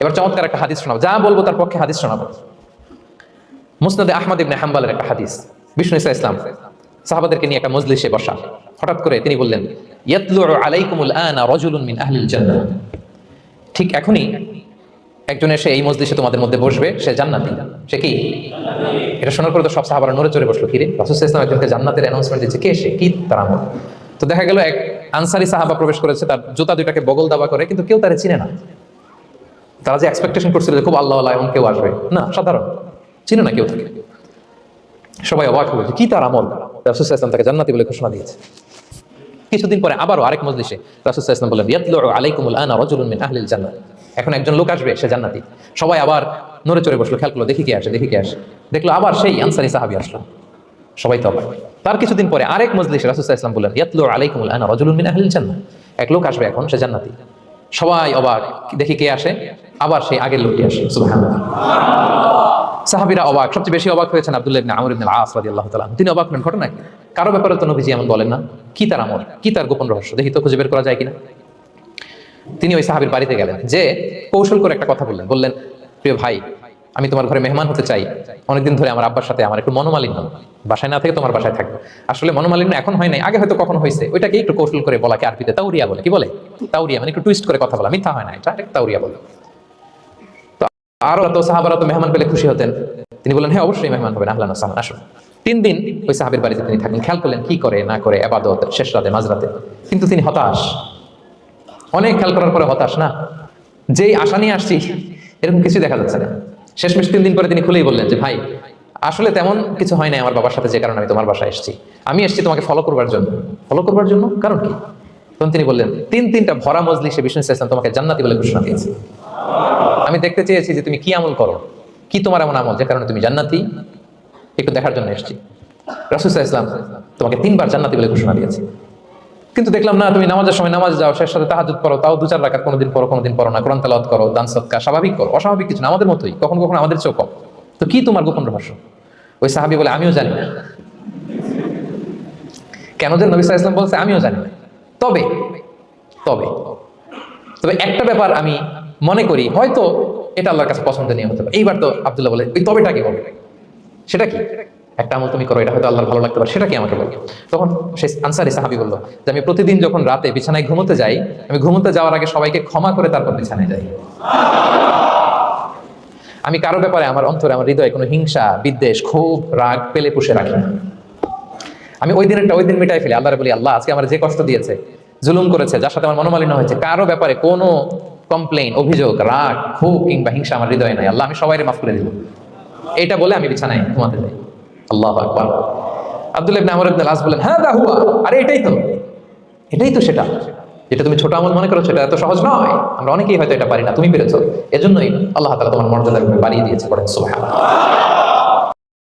এবার চমৎকার একটা হাদিস শোনাবো, যা বলবো তার পক্ষে হাদিস শোনাবো। মুসনাদে আহমদ ইবনে হাম্বলের একটা হাদিস। বিষ্ণু ইসা ইসলাম সাহাবাদেরকে নিয়ে একটা মজলিসে বসা, হঠাৎ করে তিনি বললেন, ইয়াতলু আলাইকুমুল আনা রাজুলুন মিন আহলিল জান্নাহ। ঠিক এখনই একজন এসে এই মজলিসে তোমাদের মধ্যে বসবে, সে জান্নাতি। সে কি? এটা শোনার পরে তো সব সাহাবারা নড়ে চড়ে বসলো, কিরে রাসূল সাল্লাল্লাহু আলাইহি ওয়াসাল্লাম একজনকে জান্নাতের অ্যানাউন্সমেন্ট দিচ্ছে, কে সে, কি তার আমল? তো দেখা গেল এক আনসারী সাহাবা প্রবেশ করেছে, তার জুতা দুইটাকে বগল দাবা করে, কিন্তু কেউ তারে চিনে না। তারা যে এক্সপেকটেশন করছিল যে খুব আল্লাহ আল্লাহ এমন কেউ আসবে, না, সাধারণ, চিনে না কেউ তাকে। সবাই অবাক হয়েছে, কি তার আমল? রাসূল সাল্লাল্লাহু আলাইহি ওয়াসাল্লাম তাকে জান্নাতি বলে ঘোষণা দিয়েছে। কিছুদিন পরে আবারও আরেক মজলিসে রাসূল সাল্লাল্লাহু আলাইহি ওয়াসাল্লাম বললেন, ইয়াতলু আলাইকুমুল আনা রাজুলুন মিন আহলিল জান্নাহ। এখন একজন লোক আসবে, সে জান্নাতি। সবাই আবার নড়ে চড়ে বসলো, খেয়াল করলো, দেখি কে আসে, দেখি কে আসে। দেখলো আবার সেই আনসারী সাহাবী আসলো। সবাই তো অবাক। তার কিছুদিন পরে আরেক মজলিসে রাসূল সাল্লাল্লাহু আলাইহি ওয়াসাল্লাম বললেন, ইয়াতলু আলাইকুমুল আনা রাজুলুন মিন আহলিল জান্নাহ। এক লোক আসবে এখন, সে জান্নাতি। সবাই অবাক, দেখি কে আসে, আবার সেই আগের লোকটি আসে। সুবহানাল্লাহ। সাহাবীরা অবাক, সবচেয়ে বেশি অবাক হয়েছেন আব্দুল্লাহ ইবনে আমর ইবনে আল-আস রাদিয়াল্লাহু তাআলা। তিনি অবাক হলেন, ঘটনা কি? কারো ব্যাপারে তো নবীজি এমন বলেন না, কি তার আমল, কি তার গোপন রহস্য, দেখি তো খুঁজে বের করা যায় কিনা। তিনি ওই সাহাবীর বাড়িতে গেলেন, যে কৌশল করে একটা কথা বললেন, প্রিয় ভাই, আমি তোমার ঘরে মেহমান হতে চাই। অনেকদিন ধরে আমার আব্বার সাথে আমার একটু মনোমালিন্য, বাসায় না থেকে তোমার বাসায় থাকবো। আসলে মনোমালিন্য এখন হয় নাই, আগে হয়তো কখনো হয়েছে, ওইটাকে একটু কৌশল করে বলাকে আরবিতে তাউরিয়া বলে। কি বলে? তাউরিয়া, মানে একটু টুইস্ট করে কথা বলা, মিথ্যা হয় না, এটা তাউরিয়া বলে। তো আরো তো সাহাবারা তো মেহমান পেলে খুশি হতেন। তিনি বললেন, হ্যাঁ অবশ্যই মেহমান হবেন, আহলান ওয়া সাহলান, আসুন। 3 দিন ওই সাহাবীর বাড়িতে তিনি থাকলেন। খেয়াল করলেন কি করে না করে, ইবাদত, শেষ রাতে, মাঝরাতে। কিন্তু তিনি হতাশ, অনেক খেয়াল করার পরে হতাশ, না যেই আশা নিয়ে আসছি এরকম কিছু দেখা যাচ্ছে না। শেষমেশ 3 দিন পরে তিনি খুলেই বললেন যে, ভাই আসলে তেমন কিছু হয় নাই আমার বাবার সাথে, যে কারণে আমি তোমার বাসায় এসেছি। আমি এসেছি তোমাকে ফলো করবার জন্য। ফলো করবার জন্য? কারণ কি? তখন তিনি বললেন, 3টা ভরা মজলিসে বিষ্ণু ইসলাম তোমাকে জান্নাতি বলে ঘোষণা দিয়েছে। আমি দেখতে চেয়েছি যে তুমি কি আমল করো, কি তোমার এমন আমল যে কারণে তুমি জান্নাতি, একটু দেখার জন্য এসেছি। রাসূল সাল্লাল্লাহু আলাইহি ওয়াসাল্লাম তোমাকে 3 বার জান্নাতি বলে ঘোষণা দিয়েছে, কিন্তু দেখলাম না, তুমি নামাজের সময় নামাজ যাও, শেষ রাতে তাহাজ্জুদ পড়ো, তাও 2-4 রাকাত, কোনোদিন পড়ো কোনোদিন পড়ো না, কোরআন তেলাওয়াত করো, দান সদকা, স্বাভাবিক করো, অস্বাভাবিক কিছু না, আমাদের মতোই, কখনো কখনো আমাদের চেয়েও কম। তো কি তোমার গোপন রহস্য? ওই সাহাবী বলে, আমিও জানি না। কেন যে নবী সাল্লাল্লাহু আলাইহি ওয়াসাল্লাম বলছে আমিও জানি না। তবে তবে তবে একটা ব্যাপার আমি মনে করি, হয়তো এটা আল্লাহর কাছে পছন্দনীয় হতে পারে। এইবার তো আব্দুল্লাহ বলে, ওই তবেটা কি বলবে? সেটা কি? একটা আমল তুমি করো, এটা হয়তো আল্লাহর ভালো লাগতে পারে, সেটা কি আমাকে বলো। তখন সে আনসারী সাহাবী বলল যে, আমি প্রতিদিন যখন রাতে বিছানায় ঘুমোতে যাই, আমি ঘুমোতে যাওয়ার আগে সবাইকে ক্ষমা করে তারপর বিছানায় যাই। আমি কারো ব্যাপারে আমার অন্তরে, আমার হৃদয়ে কোনো হিংসা, বিদ্বেষ, ক্ষোভ, রাগ পেলে পুষে রাখি না। আমি ওই দিনেরটা ওই দিন মিটাই ফেলি। আল্লাহরে বলি, আল্লাহ আজকে আমার যে কষ্ট দিয়েছে, জুলুম করেছে, যার সাথে আমার মনোমালিন্য হয়েছে, কারো ব্যাপারে কোনো কমপ্লেইন, অভিযোগ, রাগ, ক্ষোভ কিংবা হিংসা আমার হৃদয়ে নাই, আল্লাহ আমি সবাইকে মাফ করে দিব। এটা বলে আমি বিছানায় ঘুমাতে যাই। আল্লাহু আকবার। আব্দুল্লাহ ইবনে আমর ইবনে আল-আস বলেন, হ্যাঁ দা হুয়া, আরে এটাই তো সেটা যেটা তুমি ছোট আমল মনে করো, সেটা এত সহজ নয়। আমরা অনেকেই হয়তো এটা পারি না, তুমি পেরেছো, এজন্যই আল্লাহ তাআলা তোমার মর্যাদা বাড়িয়ে দিয়েছে। পড়েন সুবহানাল্লাহ।